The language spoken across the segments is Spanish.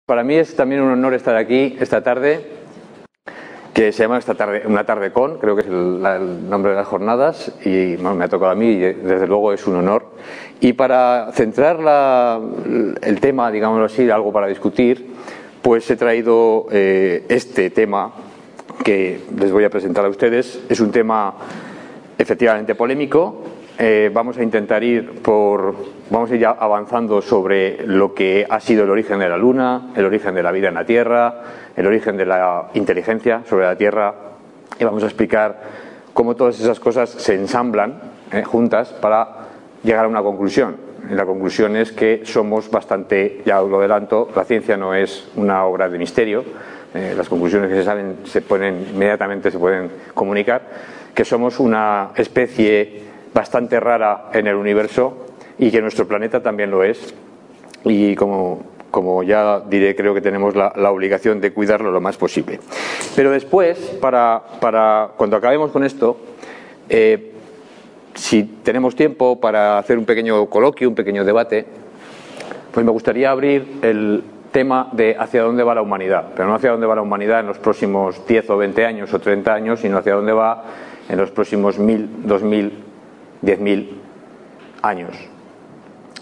Para mí es también un honor estar aquí esta tarde, que se llama Una tarde con, creo que es el nombre de las jornadas, y bueno, me ha tocado a mí y desde luego es un honor. Y para centrar el tema, digámoslo así, algo para discutir, pues he traído este tema que les voy a presentar a ustedes. Es un tema efectivamente polémico. Vamos a intentar vamos a ir ya avanzando sobre lo que ha sido el origen de la Luna, el origen de la vida en la Tierra, el origen de la inteligencia sobre la Tierra, y vamos a explicar cómo todas esas cosas se ensamblan juntas para llegar a una conclusión. Y la conclusión es que somos bastante, ya os lo adelanto, la ciencia no es una obra de misterio. Las conclusiones que se saben inmediatamente se pueden comunicar, que somos una especie bastante rara en el universo y que nuestro planeta también lo es, y como ya diré, creo que tenemos la obligación de cuidarlo lo más posible. Pero después, para cuando acabemos con esto, si tenemos tiempo para hacer un pequeño coloquio, un pequeño debate, pues me gustaría abrir el tema de hacia dónde va la humanidad, pero no hacia dónde va la humanidad en los próximos 10 o 20 años o 30 años, sino hacia dónde va en los próximos 1000, 2000, 10.000 años.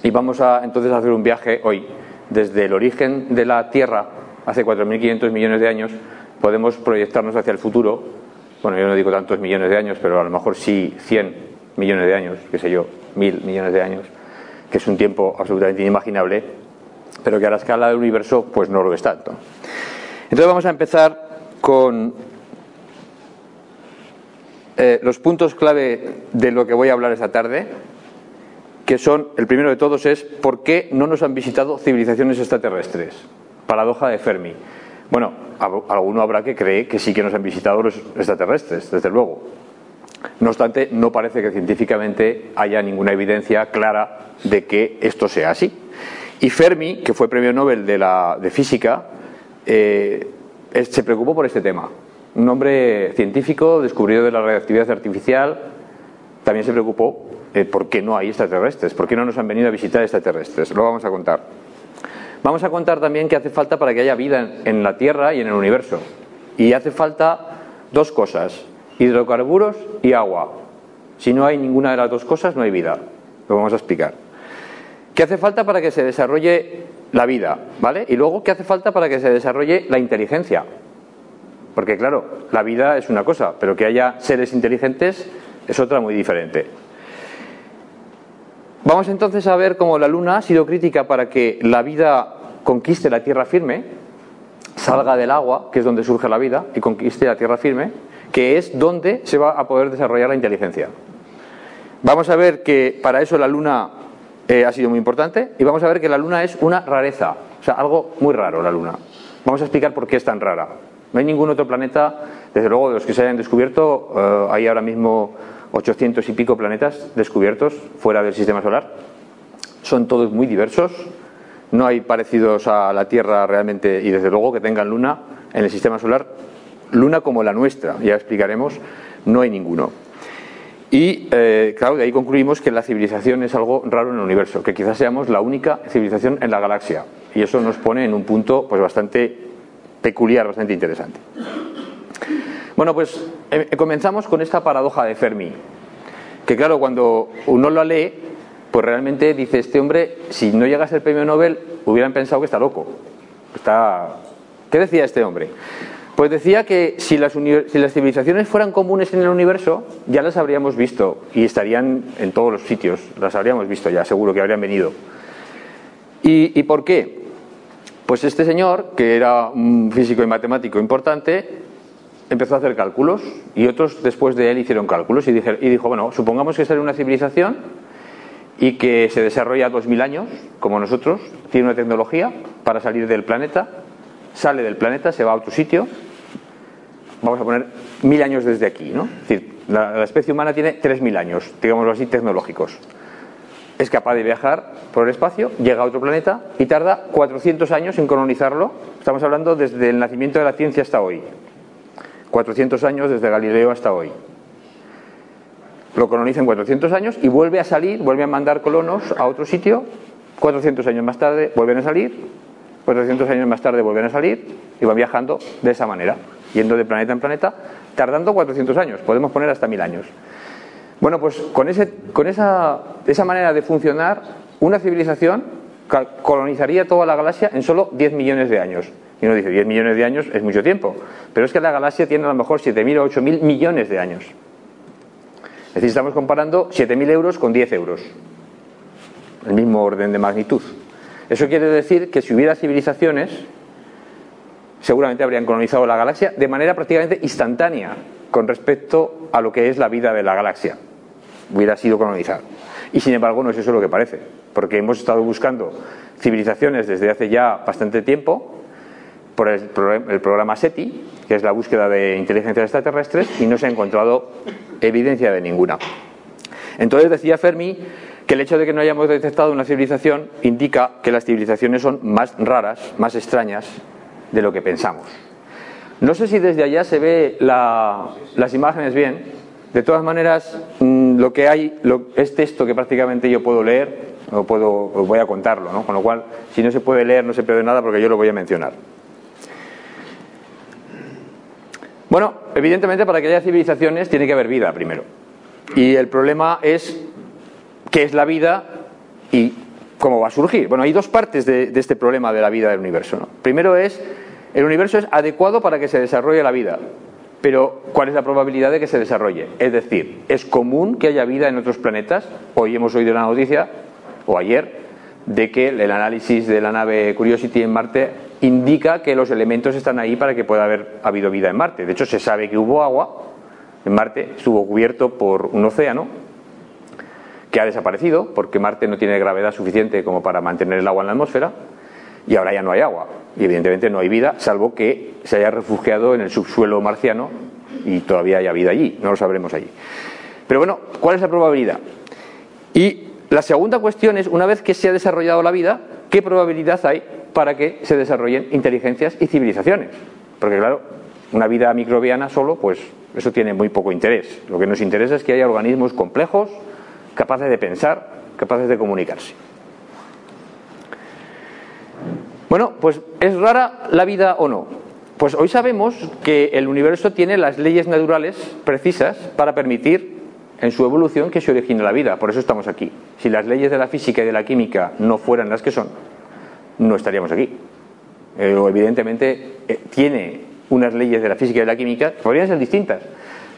Y vamos entonces a hacer un viaje hoy desde el origen de la Tierra, hace 4.500 millones de años. Podemos proyectarnos hacia el futuro. Bueno, yo no digo tantos millones de años, pero a lo mejor sí 100 millones de años, qué sé yo, 1.000 millones de años, que es un tiempo absolutamente inimaginable, pero que a la escala del universo pues no lo es tanto. Entonces vamos a empezar con los puntos clave de lo que voy a hablar esta tarde, que son, el primero de todos es ¿por qué no nos han visitado civilizaciones extraterrestres? Paradoja de Fermi. Bueno, alguno habrá que cree que sí que nos han visitado los extraterrestres, desde luego. No obstante, no parece que científicamente haya ninguna evidencia clara de que esto sea así. Y Fermi, que fue premio Nobel de física, se preocupó por este tema. Un hombre científico, descubridor de la radioactividad artificial, también se preocupó por qué no hay extraterrestres, por qué no nos han venido a visitar extraterrestres. Lo vamos a contar. Vamos a contar también qué hace falta para que haya vida en la Tierra y en el universo. Y hace falta dos cosas: hidrocarburos y agua. Si no hay ninguna de las dos cosas, no hay vida. Lo vamos a explicar. ¿Qué hace falta para que se desarrolle la vida? ¿Vale? Y luego, ¿qué hace falta para que se desarrolle la inteligencia? Porque claro, la vida es una cosa, pero que haya seres inteligentes es otra muy diferente. Vamos entonces a ver cómo la Luna ha sido crítica para que la vida conquiste la tierra firme, salga del agua, que es donde surge la vida, y conquiste la tierra firme, que es donde se va a poder desarrollar la inteligencia. Vamos a ver que para eso la Luna ha sido muy importante, y vamos a ver que la Luna es una rareza, o sea, algo muy raro la Luna. Vamos a explicar por qué es tan rara. No hay ningún otro planeta, desde luego de los que se hayan descubierto, hay ahora mismo 800 y pico planetas descubiertos fuera del sistema solar. Son todos muy diversos, no hay parecidos a la Tierra realmente, y desde luego que tengan luna en el sistema solar, luna como la nuestra, ya explicaremos, no hay ninguno. Y claro, de ahí concluimos que la civilización es algo raro en el universo, que quizás seamos la única civilización en la galaxia, y eso nos pone en un punto pues bastante peculiar, bastante interesante. Bueno, pues comenzamos con esta paradoja de Fermi, que claro, cuando uno la lee, pues realmente dice, este hombre, si no llegase el premio Nobel, hubieran pensado que está loco. ¿Qué decía este hombre? Pues decía que si las civilizaciones fueran comunes en el universo, ya las habríamos visto y estarían en todos los sitios, las habríamos visto ya, seguro que habrían venido. ¿Y por qué? Pues este señor, que era un físico y matemático importante, empezó a hacer cálculos, y otros después de él hicieron cálculos y dijo, bueno, supongamos que sale una civilización y que se desarrolla 2000 años, como nosotros, tiene una tecnología para salir del planeta, sale del planeta, se va a otro sitio, vamos a poner 1000 años desde aquí, ¿no? Es decir, la especie humana tiene 3000 años, digámoslo así, tecnológicos. Es capaz de viajar por el espacio, llega a otro planeta y tarda 400 años en colonizarlo. Estamos hablando desde el nacimiento de la ciencia hasta hoy. 400 años desde Galileo hasta hoy. Lo coloniza en 400 años y vuelve a salir, vuelve a mandar colonos a otro sitio. 400 años más tarde vuelven a salir 400 años más tarde vuelven a salir y van viajando de esa manera, yendo de planeta en planeta, tardando 400 años, podemos poner hasta 1000 años. Bueno, pues con esa manera de funcionar, una civilización colonizaría toda la galaxia en solo 10 millones de años. Y uno dice, 10 millones de años es mucho tiempo, pero es que la galaxia tiene a lo mejor 7.000 o 8.000 millones de años. Es decir, estamos comparando 7.000 euros con 10 euros, el mismo orden de magnitud. Eso quiere decir que si hubiera civilizaciones, seguramente habrían colonizado la galaxia de manera prácticamente instantánea con respecto a lo que es la vida de la galaxia. Hubiera sido colonizado. Y sin embargo no es eso lo que parece, porque hemos estado buscando civilizaciones desde hace ya bastante tiempo por el programa SETI, que es la búsqueda de inteligencias extraterrestres, y no se ha encontrado evidencia de ninguna. Entonces decía Fermi que el hecho de que no hayamos detectado una civilización indica que las civilizaciones son más raras, más extrañas de lo que pensamos. No sé si desde allá se ve las imágenes bien. De todas maneras, lo que hay es texto que prácticamente yo puedo leer, os voy a contarlo, ¿no? Con lo cual, si no se puede leer, no se pierde nada porque yo lo voy a mencionar. Bueno, evidentemente para que haya civilizaciones tiene que haber vida primero. Y el problema es qué es la vida y cómo va a surgir. Bueno, hay dos partes de este problema de la vida del universo, ¿no? Primero es, el universo es adecuado para que se desarrolle la vida, pero ¿cuál es la probabilidad de que se desarrolle? Es decir, ¿es común que haya vida en otros planetas? Hoy hemos oído la noticia, o ayer, de que el análisis de la nave Curiosity en Marte indica que los elementos están ahí para que pueda haber habido vida en Marte. De hecho, se sabe que hubo agua en Marte, estuvo cubierto por un océano que ha desaparecido porque Marte no tiene gravedad suficiente como para mantener el agua en la atmósfera, y ahora ya no hay agua y evidentemente no hay vida, salvo que se haya refugiado en el subsuelo marciano y todavía haya vida allí, no lo sabremos allí. Pero bueno, ¿cuál es la probabilidad? Y la segunda cuestión es, una vez que se ha desarrollado la vida, ¿qué probabilidad hay para que se desarrollen inteligencias y civilizaciones? Porque claro, una vida microbiana solo, pues eso tiene muy poco interés. Lo que nos interesa es que haya organismos complejos, capaces de pensar, capaces de comunicarse. Bueno, pues ¿es rara la vida o no? Pues hoy sabemos que el universo tiene las leyes naturales precisas para permitir en su evolución que se origine la vida. Por eso estamos aquí. Si las leyes de la física y de la química no fueran las que son, no estaríamos aquí. Evidentemente tiene unas leyes de la física y de la química que podrían ser distintas.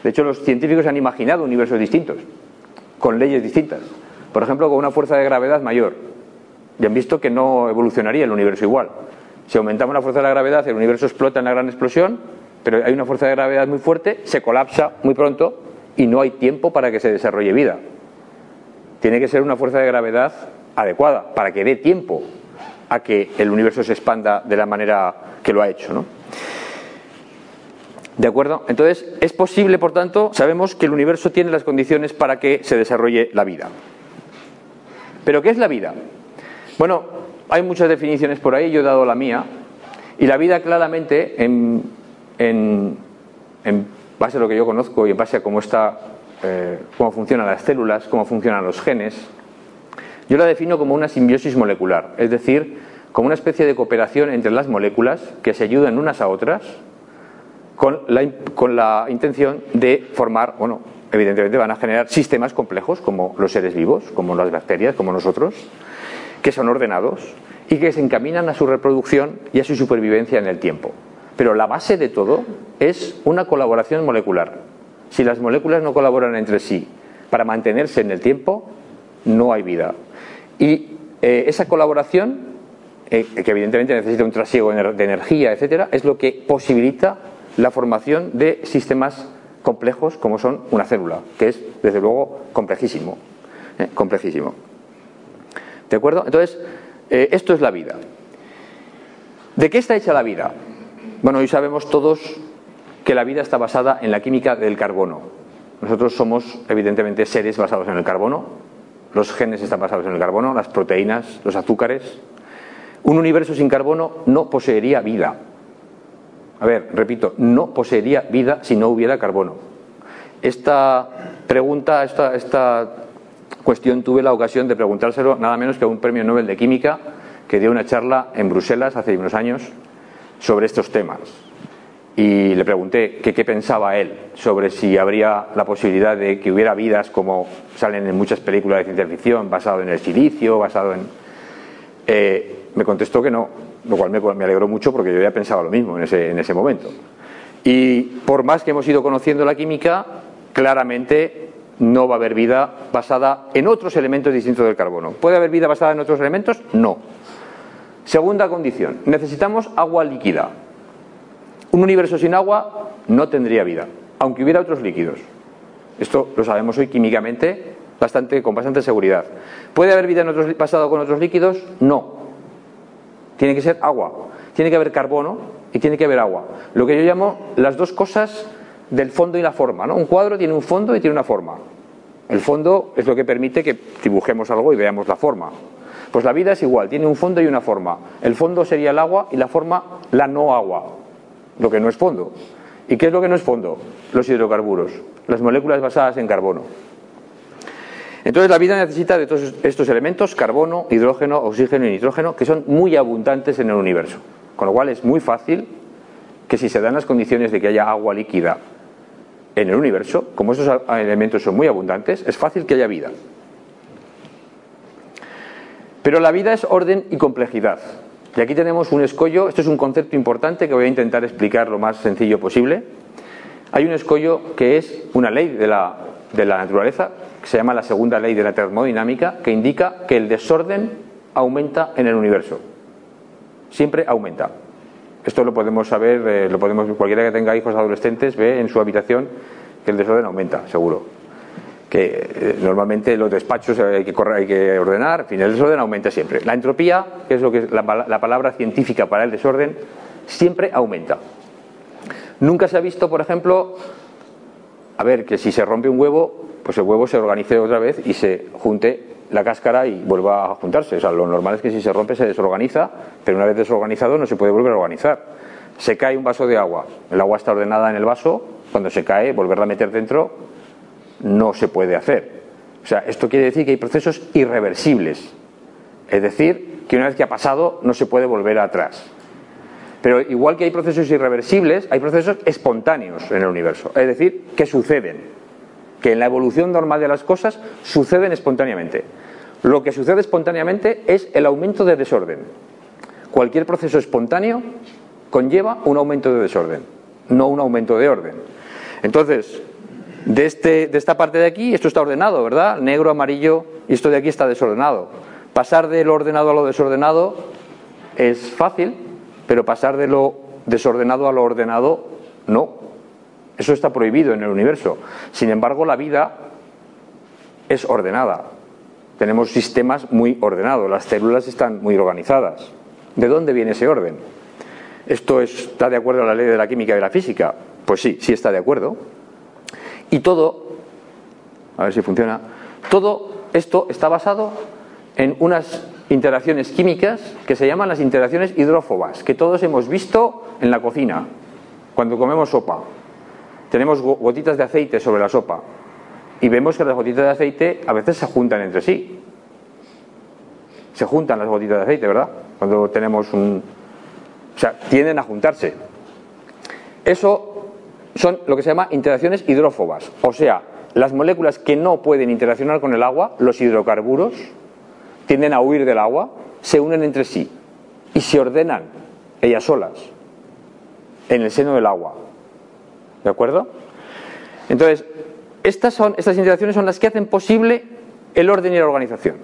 De hecho, los científicos han imaginado universos distintos, con leyes distintas. Por ejemplo, con una fuerza de gravedad mayor. Y han visto que no evolucionaría el universo igual. Si aumentamos la fuerza de la gravedad, el universo explota en la gran explosión, pero hay una fuerza de gravedad muy fuerte, se colapsa muy pronto y no hay tiempo para que se desarrolle vida. Tiene que ser una fuerza de gravedad adecuada para que dé tiempo a que el universo se expanda de la manera que lo ha hecho, ¿no? ¿De acuerdo? Entonces, es posible, por tanto, sabemos que el universo tiene las condiciones para que se desarrolle la vida. ¿Pero qué es la vida? Bueno, hay muchas definiciones por ahí, yo he dado la mía, y la vida claramente, en base a lo que yo conozco y en base a cómo funcionan las células, cómo funcionan los genes, yo la defino como una simbiosis molecular, es decir, como una especie de cooperación entre las moléculas que se ayudan unas a otras con la intención de formar, bueno, evidentemente van a generar sistemas complejos como los seres vivos, como las bacterias, como nosotros, que son ordenados y que se encaminan a su reproducción y a su supervivencia en el tiempo. Pero la base de todo es una colaboración molecular. Si las moléculas no colaboran entre sí para mantenerse en el tiempo, no hay vida. Y esa colaboración, que evidentemente necesita un trasiego de energía, etcétera, es lo que posibilita la formación de sistemas complejos como son una célula, que es, desde luego, complejísimo. Complejísimo. ¿De acuerdo? Entonces, esto es la vida. ¿De qué está hecha la vida? Bueno, hoy sabemos todos que la vida está basada en la química del carbono. Nosotros somos, evidentemente, seres basados en el carbono. Los genes están basados en el carbono, las proteínas, los azúcares. Un universo sin carbono no poseería vida. A ver, repito, no poseería vida si no hubiera carbono. Esta pregunta, esta cuestión tuve la ocasión de preguntárselo nada menos que a un premio Nobel de Química que dio una charla en Bruselas hace unos años sobre estos temas. Y le pregunté qué pensaba él sobre si habría la posibilidad de que hubiera vidas como salen en muchas películas de ciencia ficción, basado en el silicio, basado en... me contestó que no, lo cual me alegró mucho porque yo ya pensaba lo mismo en ese momento. Y por más que hemos ido conociendo la química, claramente no va a haber vida basada en otros elementos distintos del carbono. ¿Puede haber vida basada en otros elementos? No. Segunda condición, necesitamos agua líquida. Un universo sin agua no tendría vida, aunque hubiera otros líquidos. Esto lo sabemos hoy químicamente con bastante seguridad. ¿Puede haber vida basada con otros líquidos? No. Tiene que ser agua. Tiene que haber carbono y tiene que haber agua. Lo que yo llamo las dos cosas del fondo y la forma, ¿no? Un cuadro tiene un fondo y tiene una forma. El fondo es lo que permite que dibujemos algo y veamos la forma. Pues la vida es igual, tiene un fondo y una forma. El fondo sería el agua y la forma la no agua, lo que no es fondo. ¿Y qué es lo que no es fondo? Los hidrocarburos, las moléculas basadas en carbono. Entonces la vida necesita de todos estos elementos, carbono, hidrógeno, oxígeno y nitrógeno, que son muy abundantes en el universo. Con lo cual es muy fácil que si se dan las condiciones de que haya agua líquida en el universo, como estos elementos son muy abundantes, es fácil que haya vida. Pero la vida es orden y complejidad. Y aquí tenemos un escollo, esto es un concepto importante que voy a intentar explicar lo más sencillo posible. Hay un escollo que es una ley de la naturaleza, que se llama la segunda ley de la termodinámica, que indica que el desorden aumenta en el universo. Siempre aumenta. Esto lo podemos saber, cualquiera que tenga hijos adolescentes ve en su habitación que el desorden aumenta, seguro. Que normalmente los despachos hay que ordenar, en fin, el desorden aumenta siempre. La entropía, que es lo que la palabra científica para el desorden, siempre aumenta. Nunca se ha visto, por ejemplo, que si se rompe un huevo, pues el huevo se organice otra vez y se junte la cáscara y vuelva a juntarse. O sea, lo normal es que si se rompe se desorganiza, pero una vez desorganizado no se puede volver a organizar. Se cae un vaso de agua, el agua está ordenada en el vaso, cuando se cae, volverla a meter dentro no se puede hacer. O sea, esto quiere decir que hay procesos irreversibles. Es decir, que una vez que ha pasado no se puede volver atrás. Pero igual que hay procesos irreversibles, hay procesos espontáneos en el universo. Es decir, que suceden. Que en la evolución normal de las cosas suceden espontáneamente. Lo que sucede espontáneamente es el aumento de desorden. Cualquier proceso espontáneo conlleva un aumento de desorden, no un aumento de orden. Entonces, de esta parte de aquí, esto está ordenado, ¿verdad? Negro, amarillo, y esto de aquí está desordenado. Pasar de lo ordenado a lo desordenado es fácil, pero pasar de lo desordenado a lo ordenado, no. Eso está prohibido en el universo. Sin embargo, la vida es ordenada. Tenemos sistemas muy ordenados, las células están muy organizadas. ¿De dónde viene ese orden? ¿Esto está de acuerdo a la ley de la química y de la física? Pues sí, sí está de acuerdo. Y todo, a ver si funciona, todo esto está basado en unas interacciones químicas que se llaman las interacciones hidrófobas, que todos hemos visto en la cocina, cuando comemos sopa. Tenemos gotitas de aceite sobre la sopa y vemos que las gotitas de aceite a veces se juntan entre sí. Se juntan las gotitas de aceite, ¿verdad? Cuando tenemos o sea, tienden a juntarse. Eso son lo que se llama interacciones hidrófobas. O sea, las moléculas que no pueden interaccionar con el agua, los hidrocarburos, tienden a huir del agua, se unen entre sí y se ordenan ellas solas en el seno del agua. ¿De acuerdo? Entonces, estas interacciones son las que hacen posible el orden y la organización.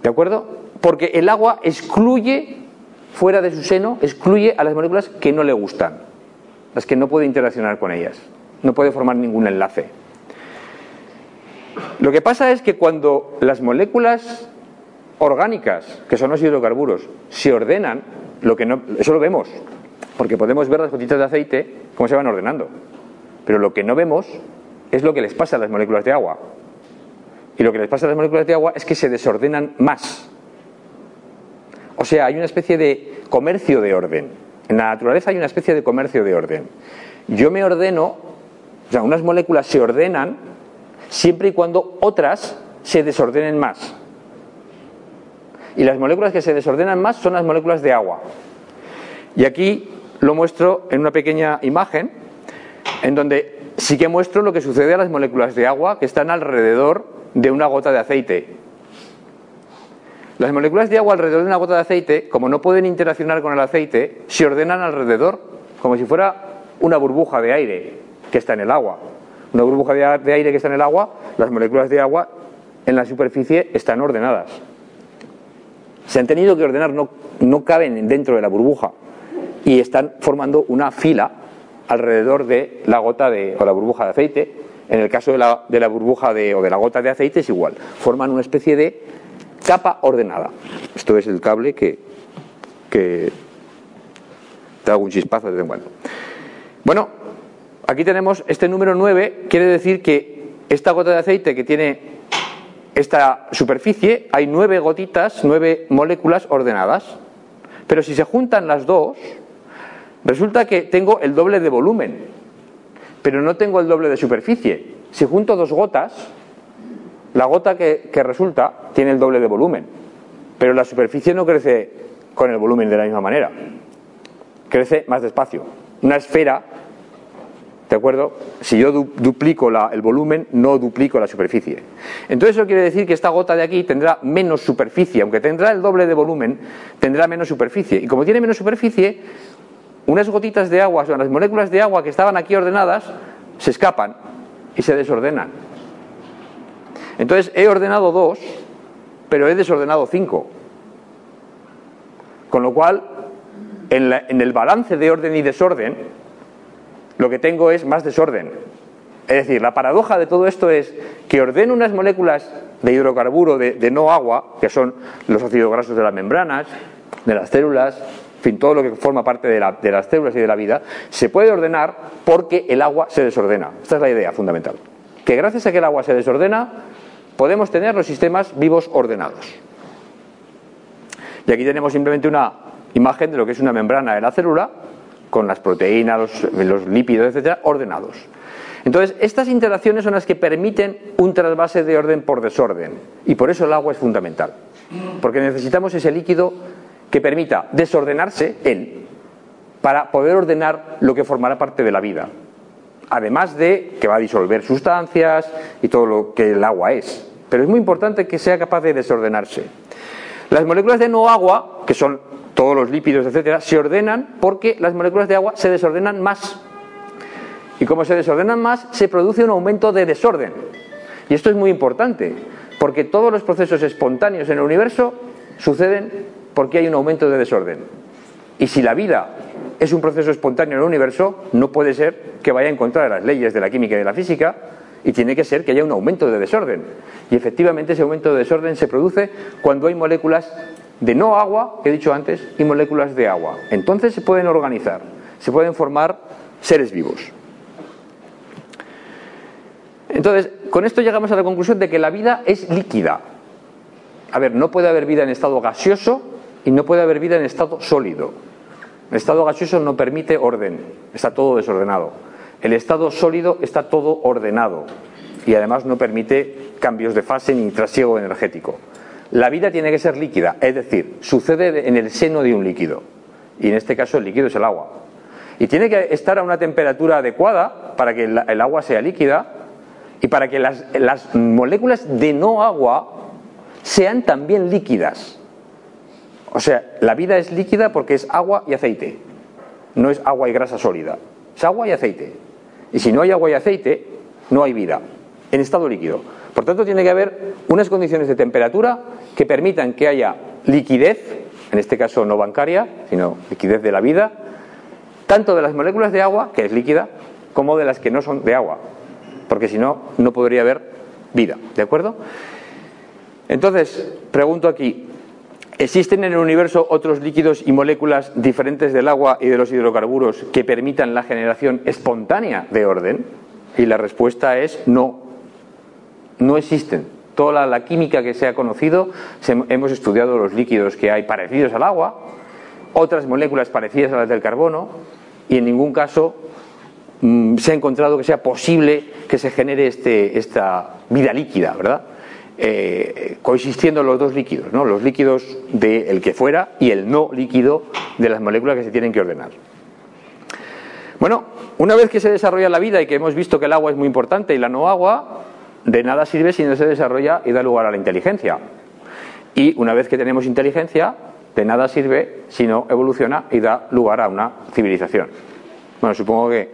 ¿De acuerdo? Porque el agua excluye, fuera de su seno, excluye a las moléculas que no le gustan, las que no puede interaccionar con ellas, no puede formar ningún enlace. Lo que pasa es que cuando las moléculas orgánicas, que son los hidrocarburos, se ordenan, eso lo vemos, porque podemos ver las gotitas de aceite cómo se van ordenando, pero lo que no vemos es lo que les pasa a las moléculas de agua. Y lo que les pasa a las moléculas de agua es que se desordenan más. O sea, hay una especie de comercio de orden. En la naturaleza hay una especie de comercio de orden. Yo me ordeno, o sea, unas moléculas se ordenan siempre y cuando otras se desordenen más. y las moléculas que se desordenan más son las moléculas de agua. Y aquí lo muestro en una pequeña imagen, en donde sí que muestro lo que sucede a las moléculas de agua que están alrededor de una gota de aceite. Las moléculas de agua alrededor de una gota de aceite, como no pueden interaccionar con el aceite, se ordenan alrededor, como si fuera una burbuja de aire que está en el agua. Una burbuja de aire que está en el agua, las moléculas de agua en la superficie están ordenadas. Se han tenido que ordenar, no caben dentro de la burbuja y están formando una fila alrededor de la gota o la burbuja de aceite. En el caso de la burbuja o de la gota de aceite es igual, forman una especie de capa ordenada. Esto es el cable que te hago un chispazo de vez en cuando. Bueno, aquí tenemos este número 9, quiere decir que esta gota de aceite que tiene esta superficie, hay 9 gotitas, 9 moléculas ordenadas. Pero si se juntan las dos, resulta que tengo el doble de volumen, pero no tengo el doble de superficie. Si junto 2 gotas, la gota que resulta tiene el doble de volumen, pero la superficie no crece con el volumen de la misma manera, crece más despacio. Una esfera, ¿de acuerdo? Si yo duplico el volumen, no duplico la superficie. Entonces eso quiere decir que esta gota de aquí tendrá menos superficie, aunque tendrá el doble de volumen, tendrá menos superficie. Y como tiene menos superficie, unas gotitas de agua, o sea, las moléculas de agua que estaban aquí ordenadas, se escapan y se desordenan. Entonces he ordenado 2, pero he desordenado 5. Con lo cual, en el balance de orden y desorden, lo que tengo es más desorden. Es decir, la paradoja de todo esto es que ordeno unas moléculas de hidrocarburo de no agua, que son los ácidos grasos de las membranas, de las células, en fin, todo lo que forma parte de las células y de la vida, se puede ordenar porque el agua se desordena. Esta es la idea fundamental. Que gracias a que el agua se desordena, podemos tener los sistemas vivos ordenados. Y aquí tenemos simplemente una imagen de lo que es una membrana de la célula, con las proteínas, los lípidos, etcétera, ordenados. Entonces, estas interacciones son las que permiten un trasvase de orden por desorden. Y por eso el agua es fundamental. Porque necesitamos ese líquido que permita desordenarse él, para poder ordenar lo que formará parte de la vida. Además de que va a disolver sustancias y todo lo que el agua es. Pero es muy importante que sea capaz de desordenarse. Las moléculas de no agua, que son todos los lípidos, etcétera, se ordenan porque las moléculas de agua se desordenan más. Y como se desordenan más, se produce un aumento de desorden. Y esto es muy importante, porque todos los procesos espontáneos en el universo suceden porque hay un aumento de desorden. Y si la vida es un proceso espontáneo en el universo, no puede ser que vaya en contra de las leyes de la química y de la física, y tiene que ser que haya un aumento de desorden. Y efectivamente ese aumento de desorden se produce cuando hay moléculas de no agua, que he dicho antes, y moléculas de agua. Entonces se pueden organizar, se pueden formar seres vivos. Entonces, con esto llegamos a la conclusión de que la vida es líquida. A ver, no puede haber vida en estado gaseoso y no puede haber vida en estado sólido. El estado gaseoso no permite orden, está todo desordenado. El estado sólido está todo ordenado y además no permite cambios de fase ni trasiego energético. La vida tiene que ser líquida, es decir, sucede en el seno de un líquido. Y en este caso el líquido es el agua. Y tiene que estar a una temperatura adecuada para que el agua sea líquida y para que las moléculas de no agua sean también líquidas. O sea, la vida es líquida porque es agua y aceite. No es agua y grasa sólida. Es agua y aceite. Y si no hay agua y aceite, no hay vida en estado líquido. Por tanto, tiene que haber unas condiciones de temperatura que permitan que haya liquidez, en este caso no bancaria, sino liquidez de la vida, tanto de las moléculas de agua, que es líquida, como de las que no son de agua. Porque si no, no podría haber vida. ¿De acuerdo? Entonces, pregunto aquí, ¿existen en el universo otros líquidos y moléculas diferentes del agua y de los hidrocarburos que permitan la generación espontánea de orden? Y la respuesta es no. No existen. Toda la química que se ha conocido, hemos estudiado los líquidos que hay parecidos al agua, otras moléculas parecidas a las del carbono, y en ningún caso se ha encontrado que sea posible que se genere esta vida líquida, ¿verdad? coexistiendo los dos líquidos, ¿no? Los líquidos del que fuera y el no líquido de las moléculas que se tienen que ordenar. Bueno, una vez que se desarrolla la vida y que hemos visto que el agua es muy importante y la no agua, de nada sirve si no se desarrolla y da lugar a la inteligencia. Y una vez que tenemos inteligencia, de nada sirve si no evoluciona y da lugar a una civilización. Bueno, supongo que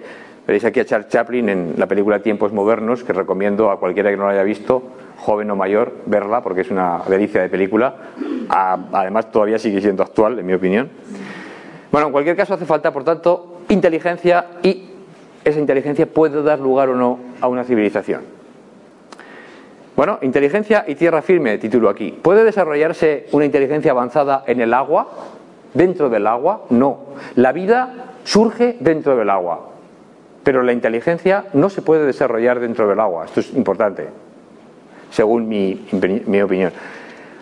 veréis aquí a Charles Chaplin en la película Tiempos Modernos, que recomiendo a cualquiera que no la haya visto, joven o mayor, verla porque es una delicia de película. Además todavía sigue siendo actual, en mi opinión. Bueno, en cualquier caso hace falta, por tanto, inteligencia, y esa inteligencia puede dar lugar o no a una civilización. Bueno, inteligencia y tierra firme, título aquí. ¿Puede desarrollarse una inteligencia avanzada en el agua? ¿Dentro del agua? No. La vida surge dentro del agua, pero la inteligencia no se puede desarrollar dentro del agua. Esto es importante, según mi opinión.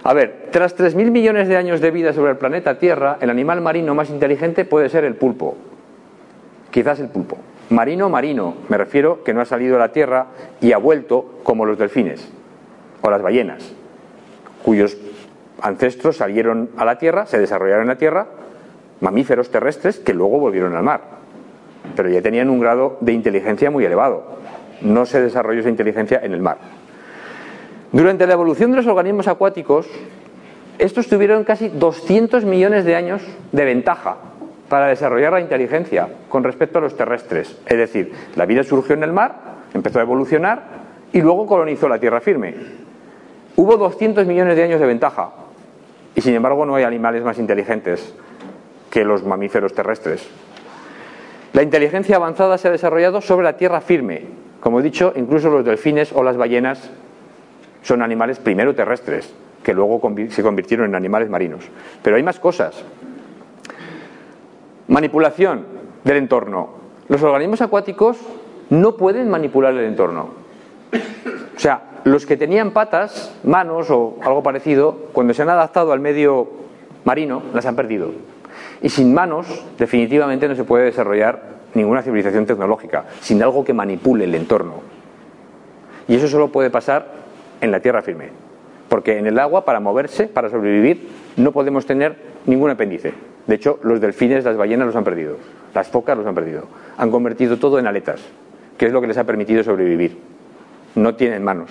A ver, tras 3.000 millones de años de vida sobre el planeta Tierra, el animal marino más inteligente puede ser el pulpo. Quizás el pulpo. Marino, me refiero que no ha salido de la Tierra y ha vuelto como los delfines o las ballenas, cuyos ancestros salieron a la Tierra, se desarrollaron en la Tierra, mamíferos terrestres que luego volvieron al mar, pero ya tenían un grado de inteligencia muy elevado. No se desarrolló esa inteligencia en el mar. Durante la evolución de los organismos acuáticos, estos tuvieron casi 200 millones de años de ventaja para desarrollar la inteligencia con respecto a los terrestres. Es decir, la vida surgió en el mar, empezó a evolucionar y luego colonizó la tierra firme. Hubo 200 millones de años de ventaja y sin embargo no hay animales más inteligentes que los mamíferos terrestres. La inteligencia avanzada se ha desarrollado sobre la tierra firme. Como he dicho, incluso los delfines o las ballenas son animales primero terrestres, que luego se convirtieron en animales marinos. Pero hay más cosas. Manipulación del entorno. Los organismos acuáticos no pueden manipular el entorno. O sea, los que tenían patas, manos o algo parecido, cuando se han adaptado al medio marino, las han perdido. Y sin manos, definitivamente no se puede desarrollar ninguna civilización tecnológica, sin algo que manipule el entorno. Y eso solo puede pasar en la tierra firme. Porque en el agua, para moverse, para sobrevivir, no podemos tener ningún apéndice. De hecho, los delfines, las ballenas los han perdido. Las focas los han perdido. Han convertido todo en aletas, que es lo que les ha permitido sobrevivir. No tienen manos.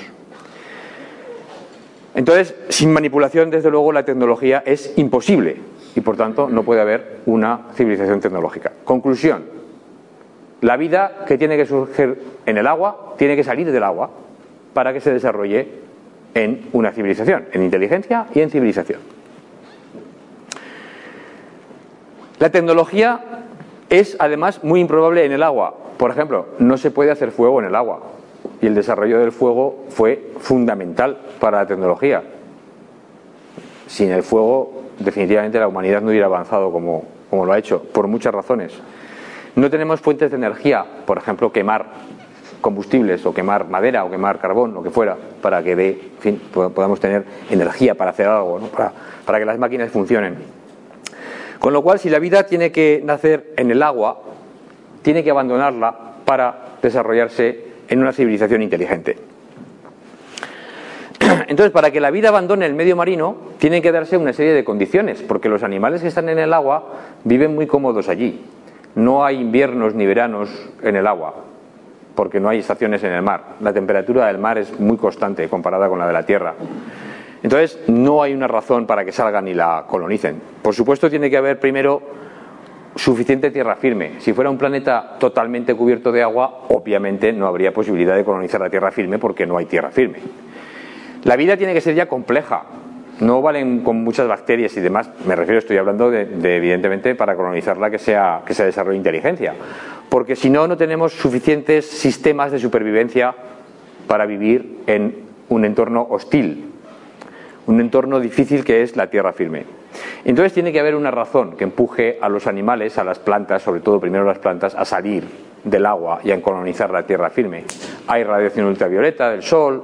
Entonces, sin manipulación, desde luego, la tecnología es imposible. Y por tanto, no puede haber una civilización tecnológica. Conclusión. La vida que tiene que surgir en el agua, tiene que salir del agua para que se desarrolle en una civilización, en inteligencia y en civilización. La tecnología es además muy improbable en el agua. Por ejemplo, no se puede hacer fuego en el agua y el desarrollo del fuego fue fundamental para la tecnología. Sin el fuego, definitivamente la humanidad no hubiera avanzado como lo ha hecho, por muchas razones. No tenemos fuentes de energía, por ejemplo, quemar combustibles o quemar madera o quemar carbón, lo que fuera, para que podamos tener energía para hacer algo, ¿no? para que las máquinas funcionen. Con lo cual, si la vida tiene que nacer en el agua, tiene que abandonarla para desarrollarse en una civilización inteligente. Entonces, para que la vida abandone el medio marino, tienen que darse una serie de condiciones, porque los animales que están en el agua viven muy cómodos allí. No hay inviernos ni veranos en el agua, porque no hay estaciones en el mar. La temperatura del mar es muy constante comparada con la de la tierra. Entonces, no hay una razón para que salgan y la colonicen. Por supuesto, tiene que haber primero suficiente tierra firme. Si fuera un planeta totalmente cubierto de agua, obviamente no habría posibilidad de colonizar la tierra firme porque no hay tierra firme. La vida tiene que ser ya compleja. No valen con muchas bacterias y demás. Me refiero, estoy hablando de evidentemente, para colonizarla que se desarrolle inteligencia. Porque si no, no tenemos suficientes sistemas de supervivencia para vivir en un entorno hostil. Un entorno difícil que es la tierra firme. Entonces tiene que haber una razón que empuje a los animales, a las plantas, sobre todo primero las plantas, a salir del agua y a colonizar la tierra firme. Hay radiación ultravioleta del sol,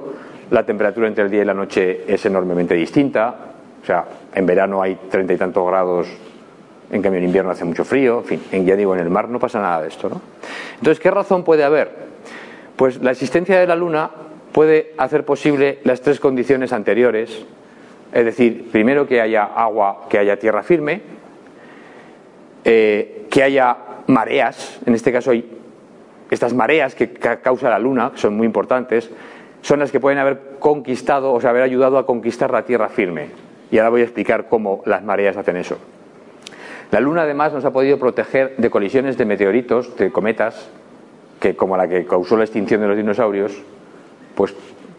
la temperatura entre el día y la noche es enormemente distinta, o sea, en verano hay 30 y tantos grados, en cambio en invierno hace mucho frío, en fin, ya digo, en el mar no pasa nada de esto, ¿no? Entonces, ¿qué razón puede haber? Pues la existencia de la Luna puede hacer posible las tres condiciones anteriores, es decir, primero que haya agua, que haya tierra firme, que haya mareas, en este caso hay estas mareas que causa la Luna, que son muy importantes, son las que pueden haber conquistado, o sea, haber ayudado a conquistar la tierra firme. Y ahora voy a explicar cómo las mareas hacen eso. La Luna además nos ha podido proteger de colisiones de meteoritos, de cometas, que como la que causó la extinción de los dinosaurios, pues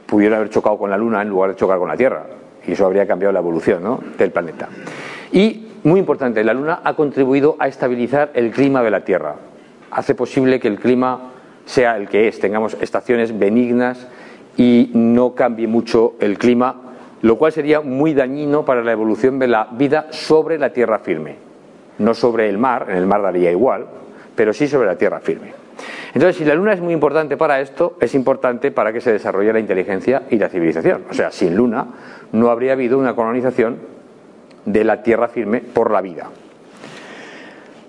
pudieron haber chocado con la Luna en lugar de chocar con la Tierra. Y eso habría cambiado la evolución, ¿no?, del planeta. Y, muy importante, la Luna ha contribuido a estabilizar el clima de la Tierra. Hace posible que el clima sea el que es, tengamos estaciones benignas y no cambie mucho el clima, lo cual sería muy dañino para la evolución de la vida sobre la tierra firme. No sobre el mar, en el mar daría igual, pero sí sobre la tierra firme. Entonces, si la Luna es muy importante para esto, es importante para que se desarrolle la inteligencia y la civilización. O sea, sin Luna no habría habido una colonización de la tierra firme por la vida.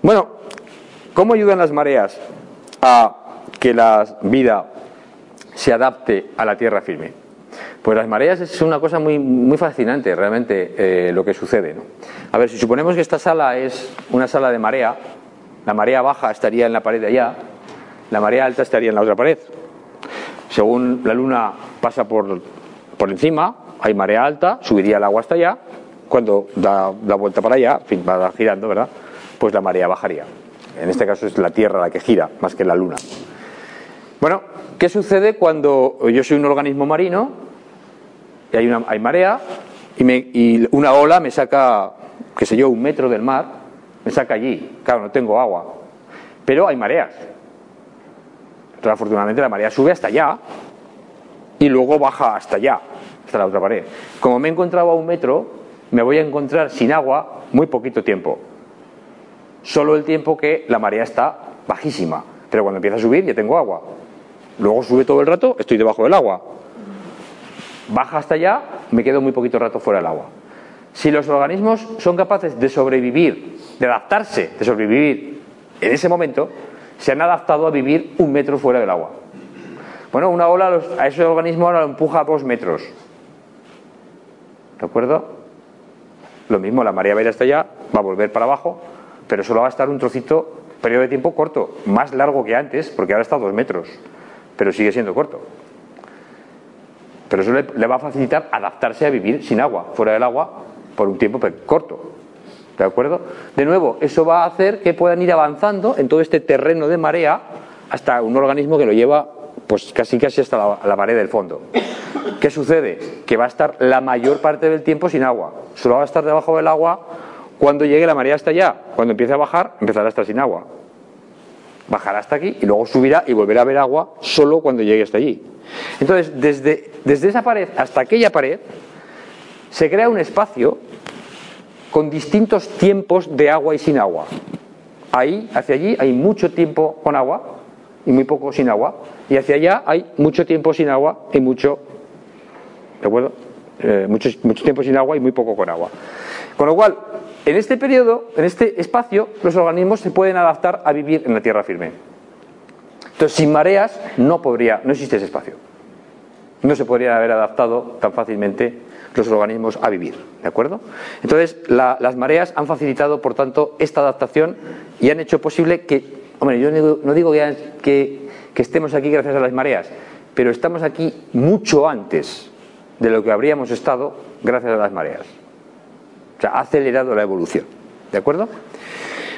Bueno, ¿cómo ayudan las mareas a que la vida se adapte a la tierra firme? Pues las mareas es una cosa muy fascinante realmente lo que sucede, ¿no? A ver, si suponemos que esta sala es una sala de marea, la marea baja estaría en la pared de allá, la marea alta estaría en la otra pared. Según la Luna pasa por encima, hay marea alta, subiría el agua hasta allá, cuando da la vuelta para allá, en fin, va girando, ¿verdad?, pues la marea bajaría. En este caso es la Tierra la que gira, más que la Luna. Bueno, ¿qué sucede cuando yo soy un organismo marino y hay marea y una ola me saca, qué sé yo, 1 metro del mar, me saca allí? Claro, no tengo agua, pero hay mareas. Entonces, afortunadamente, la marea sube hasta allá y luego baja hasta allá, hasta la otra pared. Como me he encontrado a 1 metro, me voy a encontrar sin agua muy poquito tiempo. Solo el tiempo que la marea está bajísima. Pero cuando empieza a subir ya tengo agua. Luego sube todo el rato, estoy debajo del agua. Baja hasta allá, me quedo muy poquito rato fuera del agua. Si los organismos son capaces de sobrevivir, de adaptarse, de sobrevivir en ese momento, se han adaptado a vivir 1 metro fuera del agua. Bueno, una ola a ese organismo ahora lo empuja a 2 metros. ¿De acuerdo? Lo mismo, la marea va a ir hasta allá, va a volver para abajo, pero solo va a estar un trocito, periodo de tiempo corto, más largo que antes, porque ahora está a 2 metros, pero sigue siendo corto. Pero eso le va a facilitar adaptarse a vivir sin agua, fuera del agua, por un tiempo corto. ¿De acuerdo? De nuevo, eso va a hacer que puedan ir avanzando en todo este terreno de marea hasta un organismo que lo lleva pues casi hasta la pared del fondo. ¿Qué sucede? Que va a estar la mayor parte del tiempo sin agua. Solo va a estar debajo del agua cuando llegue la marea hasta allá. Cuando empiece a bajar, empezará a estar sin agua. Bajará hasta aquí y luego subirá y volverá a haber agua solo cuando llegue hasta allí. Entonces, desde esa pared hasta aquella pared se crea un espacio con distintos tiempos de agua y sin agua. Ahí, hacia allí, hay mucho tiempo con agua y muy poco sin agua. Y hacia allá hay mucho tiempo sin agua y mucho, ¿de acuerdo? Mucho tiempo sin agua y muy poco con agua. Con lo cual, en este periodo, en este espacio, los organismos se pueden adaptar a vivir en la tierra firme. Entonces, sin mareas no existe ese espacio. No se podrían haber adaptado tan fácilmente los organismos a vivir, ¿de acuerdo? Entonces, las mareas han facilitado, por tanto, esta adaptación y han hecho posible que, hombre, yo no digo que estemos aquí gracias a las mareas, pero estamos aquí mucho antes de lo que habríamos estado gracias a las mareas. O sea, ha acelerado la evolución, ¿de acuerdo?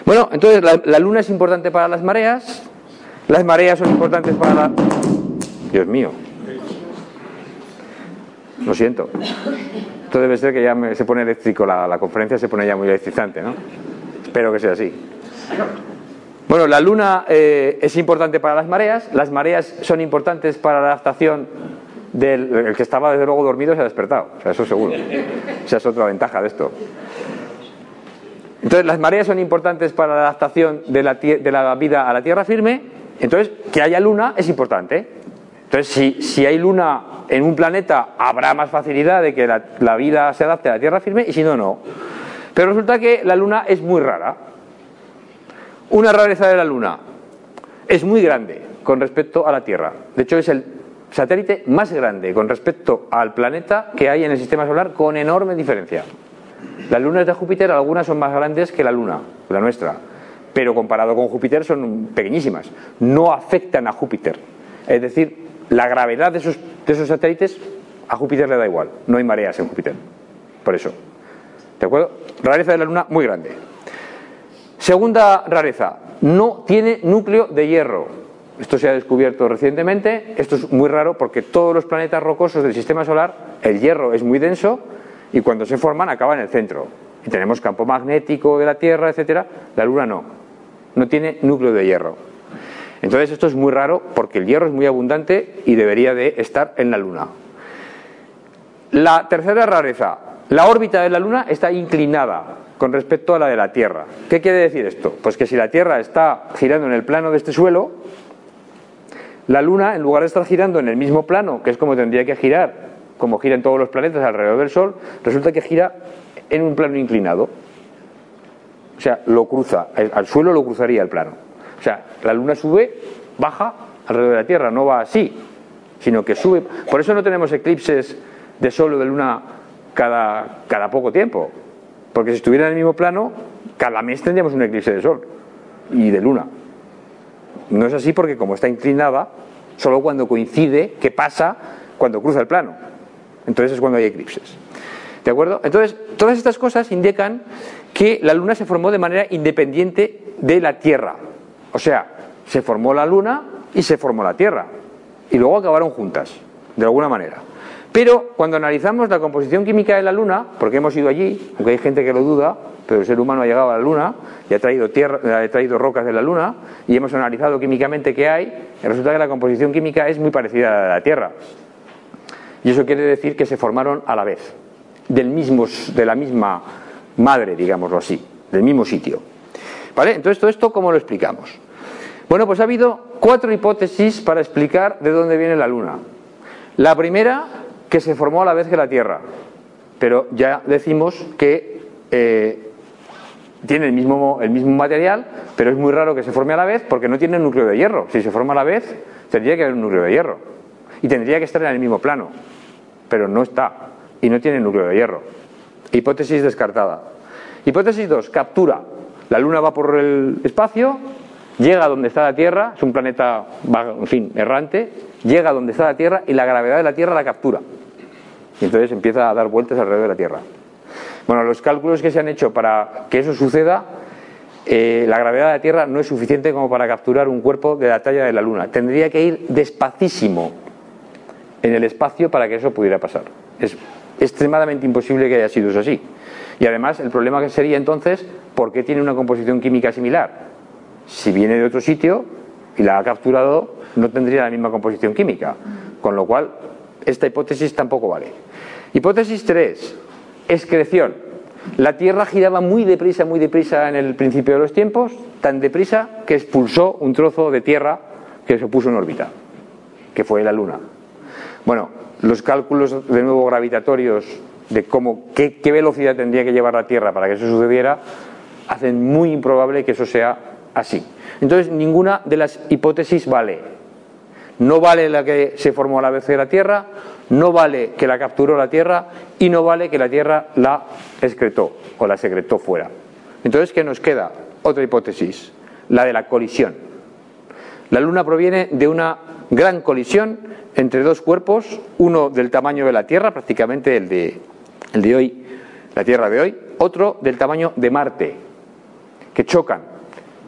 Bueno, entonces la Luna es importante para las mareas son importantes para la... Dios mío. Lo siento. Esto debe ser que ya se pone eléctrico, la conferencia se pone ya muy electrizante, ¿no? Espero que sea así. Bueno, la Luna es importante para las mareas son importantes para la adaptación el que estaba desde luego dormido se ha despertado, o sea, eso seguro. Esa es otra ventaja de esto. Entonces, las mareas son importantes para la adaptación de la vida a la tierra firme. Entonces, que haya luna es importante. Entonces, si hay luna en un planeta, habrá más facilidad de que la vida se adapte a la tierra firme, y si no, no. Pero resulta que la luna es muy rara. Una rareza de la luna: es muy grande con respecto a la Tierra. De hecho, es el satélite más grande con respecto al planeta que hay en el sistema solar, con enorme diferencia. Las lunas de Júpiter, algunas son más grandes que la Luna, la nuestra, pero comparado con Júpiter son pequeñísimas. No afectan a Júpiter. Es decir, la gravedad de esos satélites a Júpiter le da igual. No hay mareas en Júpiter. Por eso. ¿De acuerdo? Rareza de la Luna muy grande. Segunda rareza. No tiene núcleo de hierro. Esto se ha descubierto recientemente. Esto es muy raro porque todos los planetas rocosos del sistema solar, el hierro es muy denso y cuando se forman acaban en el centro. Y tenemos campo magnético de la Tierra, etcétera. La Luna no. No tiene núcleo de hierro. Entonces esto es muy raro porque el hierro es muy abundante y debería de estar en la Luna. La tercera rareza. La órbita de la Luna está inclinada con respecto a la de la Tierra. ¿Qué quiere decir esto? Pues que si la Tierra está girando en el plano de este suelo, la Luna, en lugar de estar girando en el mismo plano, que es como tendría que girar, como giran todos los planetas alrededor del Sol, resulta que gira en un plano inclinado. O sea, lo cruza, al suelo lo cruzaría el plano. O sea, la Luna sube, baja alrededor de la Tierra, no va así, sino que sube. Por eso no tenemos eclipses de Sol o de Luna cada poco tiempo. Porque si estuviera en el mismo plano, cada mes tendríamos un eclipse de Sol y de Luna. No es así porque como está inclinada, solo cuando coincide, ¿qué pasa cuando cruza el plano? Entonces es cuando hay eclipses. ¿De acuerdo? Entonces, todas estas cosas indican que la Luna se formó de manera independiente de la Tierra. O sea, se formó la Luna y se formó la Tierra. Y luego acabaron juntas, de alguna manera. Pero cuando analizamos la composición química de la Luna, porque hemos ido allí, aunque hay gente que lo duda, pero el ser humano ha llegado a la Luna y ha traído rocas de la Luna y hemos analizado químicamente qué hay, y resulta que la composición química es muy parecida a la de la Tierra. Y eso quiere decir que se formaron a la vez, de la misma madre, digámoslo así, del mismo sitio. ¿Vale? Entonces, todo esto, ¿cómo lo explicamos? Bueno, pues ha habido 4 hipótesis para explicar de dónde viene la Luna. La primera, que se formó a la vez que la Tierra, pero ya decimos que tiene el mismo material, pero es muy raro que se forme a la vez porque no tiene núcleo de hierro. Si se forma a la vez, tendría que haber un núcleo de hierro y tendría que estar en el mismo plano, pero no está y no tiene núcleo de hierro. Hipótesis descartada. Hipótesis 2, captura. La Luna va por el espacio, llega a donde está la Tierra, es un planeta, en fin, errante, llega a donde está la Tierra y la gravedad de la Tierra la captura. Y entonces empieza a dar vueltas alrededor de la Tierra. Bueno, los cálculos que se han hecho para que eso suceda, la gravedad de la Tierra no es suficiente como para capturar un cuerpo de la talla de la Luna. Tendría que ir despacísimo en el espacio para que eso pudiera pasar. Es extremadamente imposible que haya sido eso así. Y además, el problema que sería entonces, ¿por qué tiene una composición química similar? Si viene de otro sitio y la ha capturado, no tendría la misma composición química. Con lo cual, esta hipótesis tampoco vale. Hipótesis 3, excreción. La Tierra giraba muy deprisa en el principio de los tiempos, tan deprisa que expulsó un trozo de tierra que se puso en órbita, que fue la Luna. Bueno, los cálculos de nuevo gravitatorios de qué velocidad tendría que llevar la Tierra para que eso sucediera hacen muy improbable que eso sea así. Entonces, ninguna de las hipótesis vale. No vale la que se formó a la vez de la Tierra, no vale que la capturó la Tierra y no vale que la Tierra la excretó o la secretó fuera. Entonces, ¿qué nos queda? Otra hipótesis, la de la colisión. La Luna proviene de una gran colisión entre dos cuerpos, uno del tamaño de la Tierra, prácticamente el de hoy, la Tierra de hoy, otro del tamaño de Marte, que chocan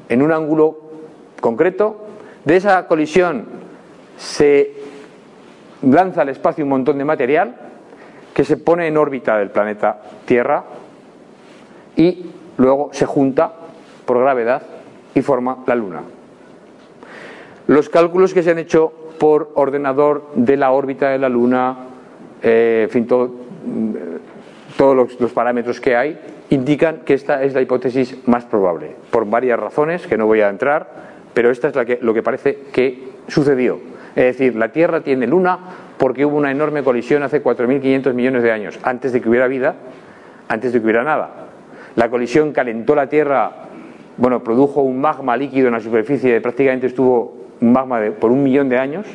en un ángulo concreto. De esa colisión se lanza al espacio un montón de material que se pone en órbita del planeta Tierra y luego se junta por gravedad y forma la Luna. Los cálculos que se han hecho por ordenador de la órbita de la Luna, en fin, todos los parámetros que hay, indican que esta es la hipótesis más probable, por varias razones que no voy a entrar, pero esta es lo que parece que sucedió. Es decir, la Tierra tiene Luna porque hubo una enorme colisión hace 4.500 millones de años, antes de que hubiera vida, antes de que hubiera nada. La colisión calentó la Tierra, produjo un magma líquido en la superficie, prácticamente estuvo un magma por 1 millón de años,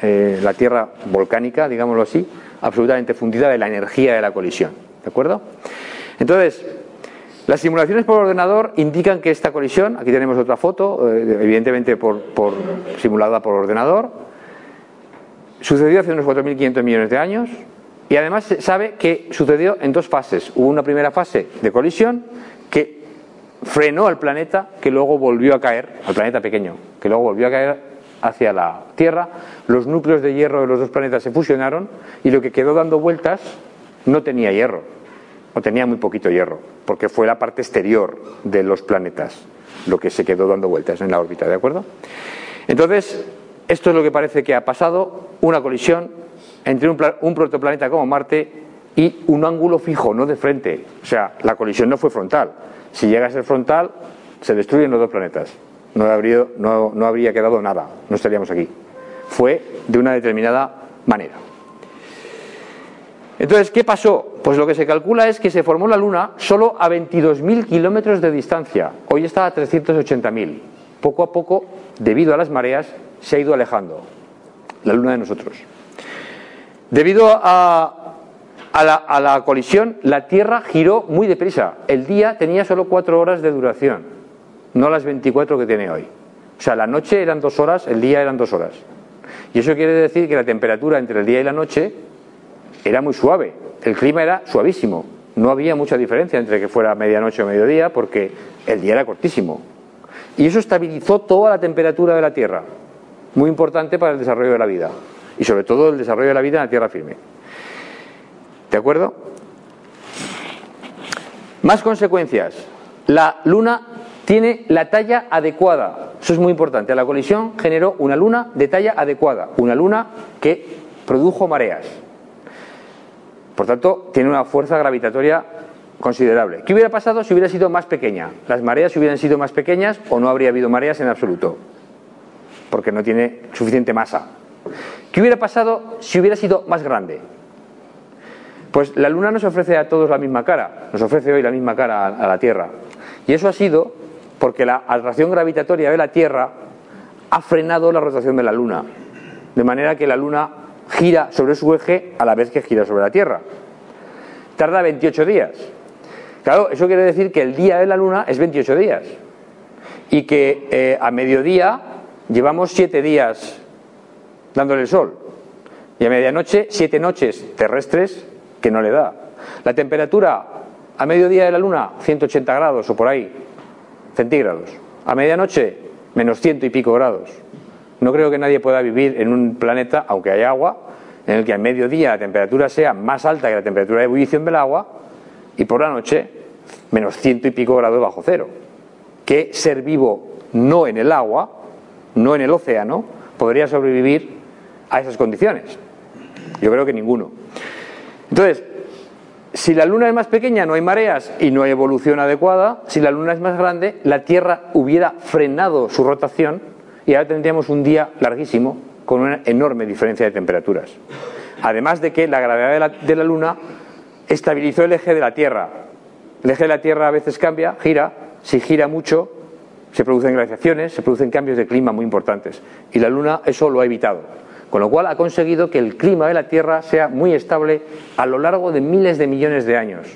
la Tierra volcánica, digámoslo así, absolutamente fundida de la energía de la colisión. ¿De acuerdo? Entonces, las simulaciones por ordenador indican que esta colisión, aquí tenemos otra foto, evidentemente simulada por ordenador, sucedió hace unos 4.500 millones de años y además se sabe que sucedió en dos fases. Hubo una primera fase de colisión que frenó al planeta, que luego volvió a caer, al planeta pequeño, que luego volvió a caer hacia la Tierra. Los núcleos de hierro de los dos planetas se fusionaron y lo que quedó dando vueltas no tenía hierro, o tenía muy poquito hierro, porque fue la parte exterior de los planetas lo que se quedó dando vueltas en la órbita, ¿de acuerdo? Entonces, esto es lo que parece que ha pasado, una colisión entre un protoplaneta como Marte y un ángulo fijo, no de frente. O sea, la colisión no fue frontal. Si llega a ser frontal, se destruyen los dos planetas. No habría quedado nada, no estaríamos aquí. Fue de una determinada manera. Entonces, ¿qué pasó? Pues lo que se calcula es que se formó la Luna solo a 22.000 kilómetros de distancia. Hoy está a 380.000. Poco a poco, debido a las mareas, se ha ido alejando la Luna de nosotros. Debido a la colisión, la Tierra giró muy deprisa. El día tenía solo 4 horas de duración, no las 24 que tiene hoy. O sea, la noche eran 2 horas, el día eran 2 horas. Y eso quiere decir que la temperatura entre el día y la noche era muy suave. El clima era suavísimo. No había mucha diferencia entre que fuera medianoche o mediodía, porque el día era cortísimo. Y eso estabilizó toda la temperatura de la Tierra. Muy importante para el desarrollo de la vida. Y sobre todo el desarrollo de la vida en la tierra firme. ¿De acuerdo? Más consecuencias. La Luna tiene la talla adecuada. Eso es muy importante. La colisión generó una Luna de talla adecuada. Una Luna que produjo mareas. Por tanto, tiene una fuerza gravitatoria considerable. ¿Qué hubiera pasado si hubiera sido más pequeña? Las mareas hubieran sido más pequeñas o no habría habido mareas en absoluto. Porque no tiene suficiente masa. ¿Qué hubiera pasado si hubiera sido más grande? Pues la Luna nos ofrece a todos la misma cara, nos ofrece hoy la misma cara a la Tierra. Y eso ha sido porque la atracción gravitatoria de la Tierra ha frenado la rotación de la Luna. De manera que la Luna gira sobre su eje a la vez que gira sobre la Tierra. Tarda 28 días. Claro, eso quiere decir que el día de la Luna es 28 días. Y que a mediodía llevamos 7 días dándole el sol, y a medianoche 7 noches terrestres que no le da. La temperatura a mediodía de la Luna 180 grados o por ahí centígrados, a medianoche menos 100 y pico grados. No creo que nadie pueda vivir en un planeta, aunque haya agua, en el que a mediodía la temperatura sea más alta que la temperatura de ebullición del agua y por la noche menos 100 y pico grados bajo cero. ¿Qué ser vivo no en el agua, no en el océano, podría sobrevivir a esas condiciones? Yo creo que ninguno. Entonces, si la Luna es más pequeña no hay mareas y no hay evolución adecuada. Si la Luna es más grande, la Tierra hubiera frenado su rotación y ahora tendríamos un día larguísimo con una enorme diferencia de temperaturas. Además de que la gravedad de la Luna estabilizó el eje de la Tierra. El eje de la Tierra a veces cambia, gira. Si gira mucho se producen glaciaciones, se producen cambios de clima muy importantes. Y la Luna eso lo ha evitado. Con lo cual ha conseguido que el clima de la Tierra sea muy estable a lo largo de miles de millones de años,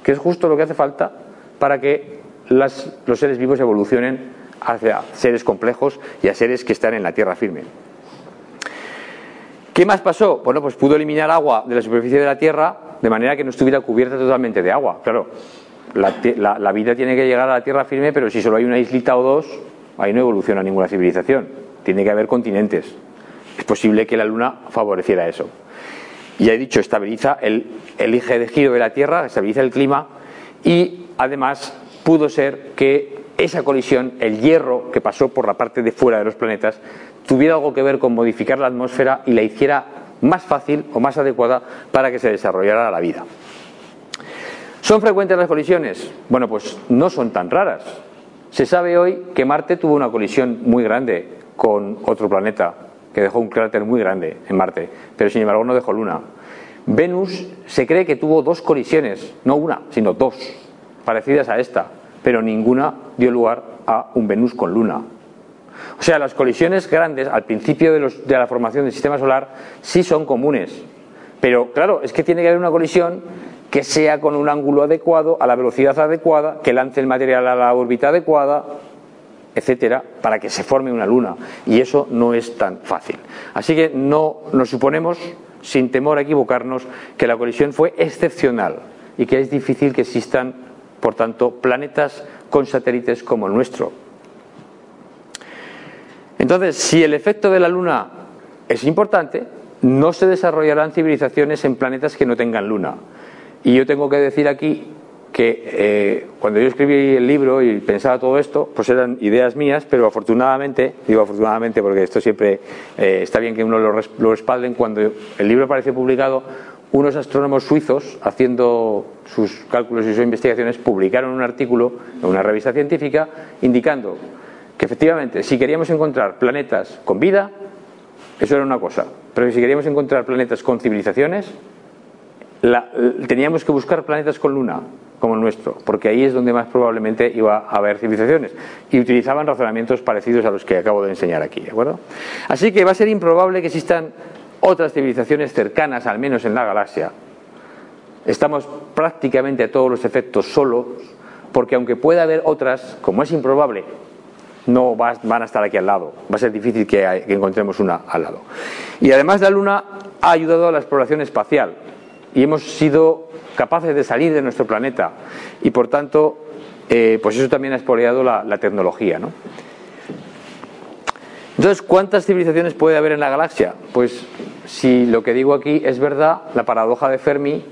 que es justo lo que hace falta para que los seres vivos evolucionen hacia seres complejos y a seres que están en la tierra firme. ¿Qué más pasó? Bueno, pues pudo eliminar agua de la superficie de la Tierra de manera que no estuviera cubierta totalmente de agua. Claro, la vida tiene que llegar a la tierra firme, pero si solo hay una islita o dos, ahí no evoluciona ninguna civilización. Tiene que haber continentes. Es posible que la Luna favoreciera eso. Y ya he dicho, estabiliza el eje de giro de la Tierra, estabiliza el clima y además pudo ser que esa colisión, el hierro que pasó por la parte de fuera de los planetas, tuviera algo que ver con modificar la atmósfera y la hiciera más fácil o más adecuada para que se desarrollara la vida. ¿Son frecuentes las colisiones? Bueno, pues no son tan raras. Se sabe hoy que Marte tuvo una colisión muy grande con otro planeta, que dejó un cráter muy grande en Marte, pero sin embargo no dejó Luna. Venus se cree que tuvo 2 colisiones, no una, sino 2, parecidas a esta, pero ninguna dio lugar a un Venus con Luna. O sea, las colisiones grandes al principio de la formación del sistema solar sí son comunes. Pero claro, es que tiene que haber una colisión que sea con un ángulo adecuado, a la velocidad adecuada, que lance el material a la órbita adecuada, etcétera, para que se forme una luna. Y eso no es tan fácil. Así que no nos suponemos, sin temor a equivocarnos, que la colisión fue excepcional y que es difícil que existan, por tanto, planetas con satélites como el nuestro. Entonces, si el efecto de la luna es importante, no se desarrollarán civilizaciones en planetas que no tengan luna. Y yo tengo que decir aquí que cuando yo escribí el libro y pensaba todo esto, pues eran ideas mías, pero afortunadamente, digo afortunadamente porque esto siempre está bien que uno lo respalden, cuando el libro apareció publicado, unos astrónomos suizos, haciendo sus cálculos y sus investigaciones, publicaron un artículo en una revista científica indicando que efectivamente, si queríamos encontrar planetas con vida, eso era una cosa, pero si queríamos encontrar planetas con civilizaciones, teníamos que buscar planetas con luna, como el nuestro, porque ahí es donde más probablemente iba a haber civilizaciones, y utilizaban razonamientos parecidos a los que acabo de enseñar aquí, ¿de acuerdo? Así que va a ser improbable que existan otras civilizaciones cercanas, al menos en la galaxia. Estamos prácticamente a todos los efectos solos, porque aunque pueda haber otras, como es improbable, no van a estar aquí al lado. Va a ser difícil que encontremos una al lado. Y además la Luna ha ayudado a la exploración espacial y hemos sido capaces de salir de nuestro planeta y por tanto pues eso también ha expoliado la tecnología, ¿no? Entonces, ¿cuántas civilizaciones puede haber en la galaxia? Pues si lo que digo aquí es verdad, la paradoja de Fermi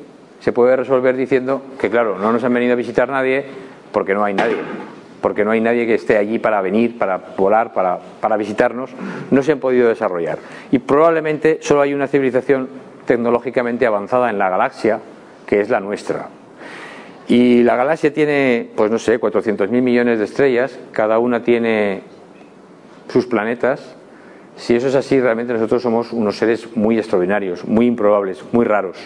se puede resolver diciendo que claro, no nos han venido a visitar nadie porque no hay nadie. Porque no hay nadie que esté allí para venir, para volar, para visitarnos, no se han podido desarrollar. Y probablemente solo hay una civilización tecnológicamente avanzada en la galaxia, que es la nuestra. Y la galaxia tiene, pues no sé, 400.000 millones de estrellas, cada una tiene sus planetas. Si eso es así, realmente nosotros somos unos seres muy extraordinarios, muy improbables, muy raros.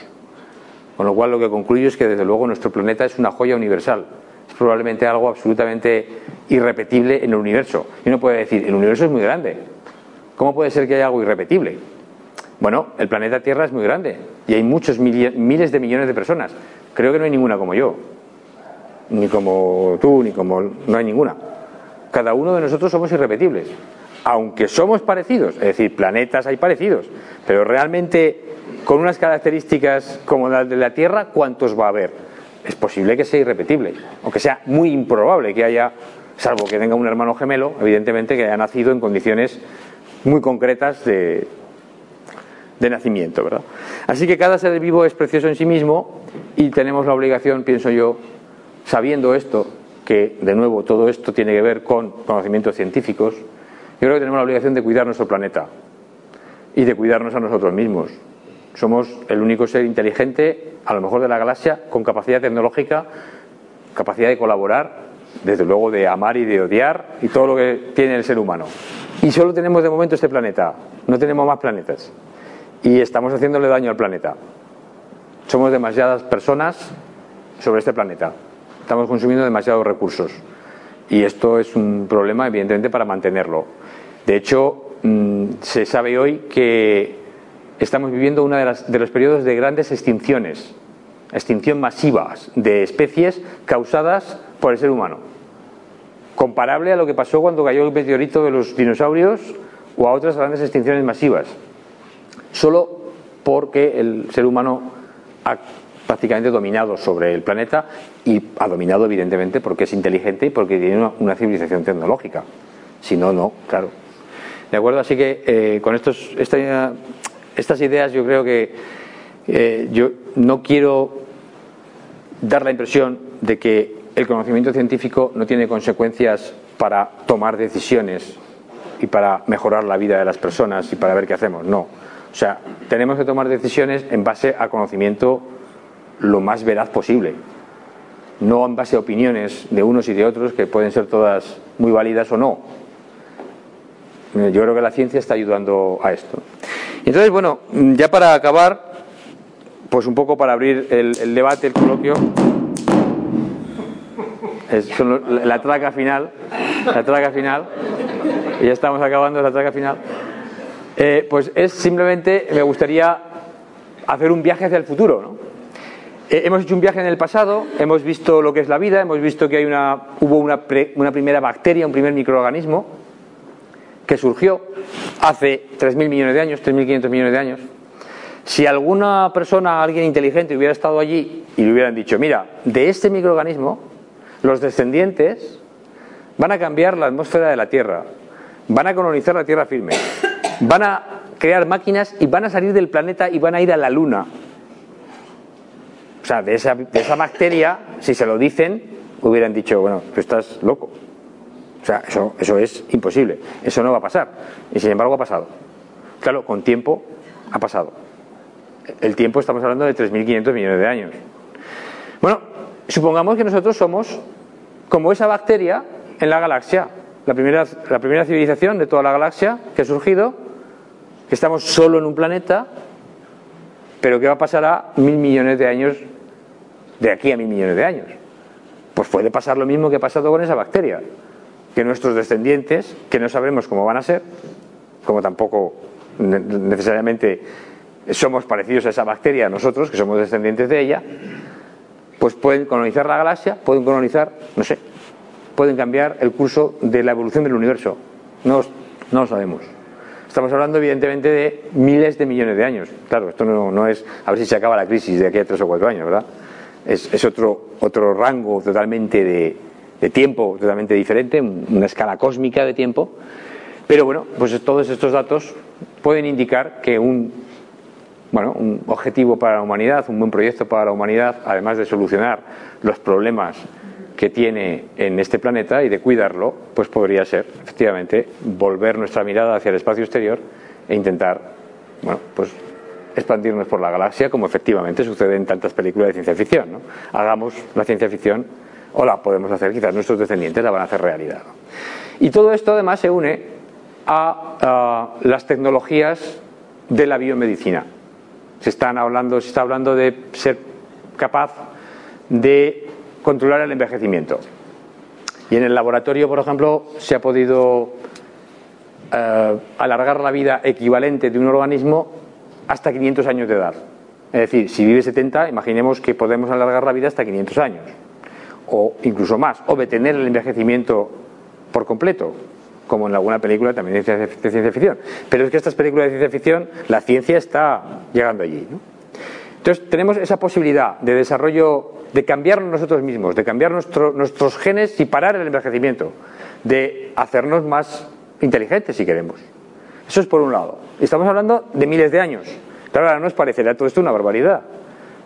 Con lo cual lo que concluyo es que desde luego nuestro planeta es una joya universal. Es probablemente algo absolutamente irrepetible en el universo. Y uno puede decir, el universo es muy grande. ¿Cómo puede ser que haya algo irrepetible? Bueno, el planeta Tierra es muy grande y hay muchos miles de millones de personas. Creo que no hay ninguna como yo, ni como tú, ni como... no hay ninguna. Cada uno de nosotros somos irrepetibles, aunque somos parecidos, es decir, planetas hay parecidos, pero realmente con unas características como las de la Tierra, ¿cuántos va a haber? Es posible que sea irrepetible, aunque sea muy improbable que haya, salvo que tenga un hermano gemelo, evidentemente que haya nacido en condiciones muy concretas de nacimiento, ¿verdad? Así que cada ser vivo es precioso en sí mismo y tenemos la obligación, pienso yo, sabiendo esto, que de nuevo todo esto tiene que ver con conocimientos científicos, yo creo que tenemos la obligación de cuidar nuestro planeta y de cuidarnos a nosotros mismos. Somos el único ser inteligente, a lo mejor de la galaxia, con capacidad tecnológica, capacidad de colaborar, desde luego de amar y de odiar, y todo lo que tiene el ser humano. Y solo tenemos de momento este planeta, no tenemos más planetas. Y estamos haciéndole daño al planeta. Somos demasiadas personas sobre este planeta. Estamos consumiendo demasiados recursos. Y esto es un problema, evidentemente, para mantenerlo. De hecho, se sabe hoy que estamos viviendo uno de los periodos de grandes extinciones, extinción masivas de especies causadas por el ser humano, comparable a lo que pasó cuando cayó el meteorito de los dinosaurios o a otras grandes extinciones masivas, solo porque el ser humano ha prácticamente dominado sobre el planeta y ha dominado evidentemente porque es inteligente y porque tiene una civilización tecnológica. Si no, no, claro. ¿De acuerdo? Así que con estas ideas yo creo que yo no quiero dar la impresión de que el conocimiento científico no tiene consecuencias para tomar decisiones y para mejorar la vida de las personas y para ver qué hacemos. No. O sea, tenemos que tomar decisiones en base a conocimiento lo más veraz posible, no en base a opiniones de unos y de otros que pueden ser todas muy válidas o no. Yo creo que la ciencia está ayudando a esto. Entonces, bueno, ya para acabar, pues un poco para abrir el debate, el coloquio, la traca final, Ya estamos acabando la traca final. Pues es simplemente, me gustaría hacer un viaje hacia el futuro, ¿no? Hemos hecho un viaje en el pasado, hemos visto lo que es la vida, hemos visto que hubo una primera bacteria, un primer microorganismo que surgió hace 3.000 millones de años, 3.500 millones de años. Si alguna persona, alguien inteligente hubiera estado allí y le hubieran dicho, mira, de este microorganismo los descendientes van a cambiar la atmósfera de la Tierra, van a colonizar la Tierra firme, van a crear máquinas y van a salir del planeta y van a ir a la Luna. O sea, de esa bacteria, si se lo dicen, hubieran dicho, bueno, tú estás loco. O sea, eso es imposible, eso no va a pasar. Y sin embargo ha pasado. Claro, con tiempo ha pasado. El tiempo, estamos hablando de 3.500 millones de años. Bueno, supongamos que nosotros somos como esa bacteria en la galaxia. La primera civilización de toda la galaxia que ha surgido, que estamos solo en un planeta, pero que va a pasar a 1.000 millones de años, de aquí a 1.000 millones de años. Pues puede pasar lo mismo que ha pasado con esa bacteria, que nuestros descendientes, que no sabemos cómo van a ser, como tampoco necesariamente somos parecidos a esa bacteria nosotros, que somos descendientes de ella, pues pueden colonizar la galaxia, pueden colonizar, no sé, pueden cambiar el curso de la evolución del universo. No lo sabemos. Estamos hablando evidentemente de miles de millones de años. Claro, esto no es a ver si se acaba la crisis de aquí a 3 o 4 años, ¿verdad? Es otro rango totalmente de tiempo, totalmente diferente, una escala cósmica de tiempo. Pero bueno, pues todos estos datos pueden indicar que un objetivo para la humanidad, un buen proyecto para la humanidad, además de solucionar los problemas que tiene en este planeta y de cuidarlo, pues podría ser, efectivamente, volver nuestra mirada hacia el espacio exterior e intentar, pues expandirnos por la galaxia, como efectivamente sucede en tantas películas de ciencia ficción, ¿no? Hagamos la ciencia ficción, o la podemos hacer, quizás nuestros descendientes la van a hacer realidad, ¿no? Y todo esto además se une a las tecnologías de la biomedicina. Se está hablando de ser capaz de controlar el envejecimiento. Y en el laboratorio, por ejemplo, se ha podido alargar la vida equivalente de un organismo hasta 500 años de edad. Es decir, si vive 70, imaginemos que podemos alargar la vida hasta 500 años. O incluso más. O detener el envejecimiento por completo, como en alguna película también de ciencia ficción. Pero es que estas películas de ciencia ficción, la ciencia está llegando allí, ¿no? Entonces tenemos esa posibilidad de desarrollo, de cambiarnos nosotros mismos, de cambiar nuestros genes y parar el envejecimiento, de hacernos más inteligentes si queremos. Eso es por un lado. Estamos hablando de miles de años. Claro, ahora nos parecerá todo esto una barbaridad,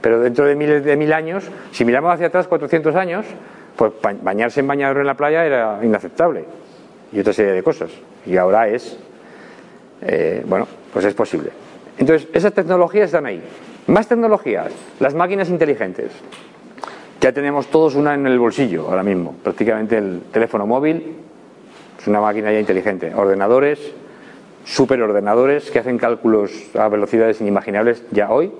pero dentro de miles de mil años, si miramos hacia atrás 400 años, pues bañarse en bañador en la playa era inaceptable y otra serie de cosas. Y ahora es, pues es posible. Entonces, esas tecnologías están ahí. Más tecnologías, las máquinas inteligentes. Ya tenemos todos una en el bolsillo ahora mismo. Prácticamente el teléfono móvil es una máquina ya inteligente. Ordenadores, superordenadores que hacen cálculos a velocidades inimaginables ya hoy.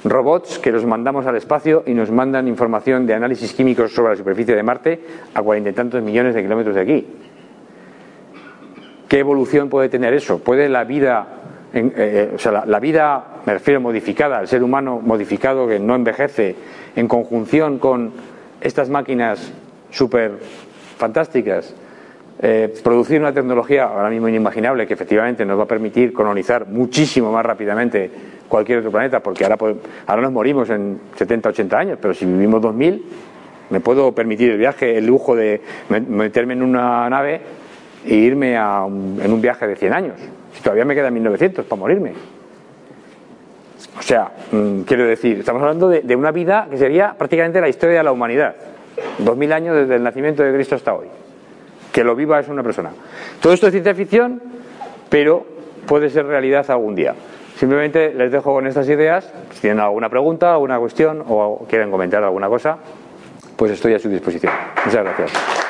Robots que los mandamos al espacio y nos mandan información de análisis químicos sobre la superficie de Marte a 40 y tantos millones de kilómetros de aquí. ¿Qué evolución puede tener eso? ¿Puede la vida, la vida, me refiero modificada, el ser humano modificado que no envejece, en conjunción con estas máquinas súper fantásticas, producir una tecnología ahora mismo inimaginable que efectivamente nos va a permitir colonizar muchísimo más rápidamente cualquier otro planeta, porque ahora nos morimos en 70, 80 años, pero si vivimos 2000, me puedo permitir el viaje, el lujo de meterme en una nave e irme en un viaje de 100 años, si todavía me quedan 1900 para morirme. O sea, quiero decir, estamos hablando de una vida que sería prácticamente la historia de la humanidad, 2000 años desde el nacimiento de Cristo hasta hoy. Que lo viva es una persona. Todo esto es ciencia ficción, pero puede ser realidad algún día. Simplemente les dejo con estas ideas. Si tienen alguna pregunta, alguna cuestión o quieren comentar alguna cosa, pues estoy a su disposición. Muchas gracias.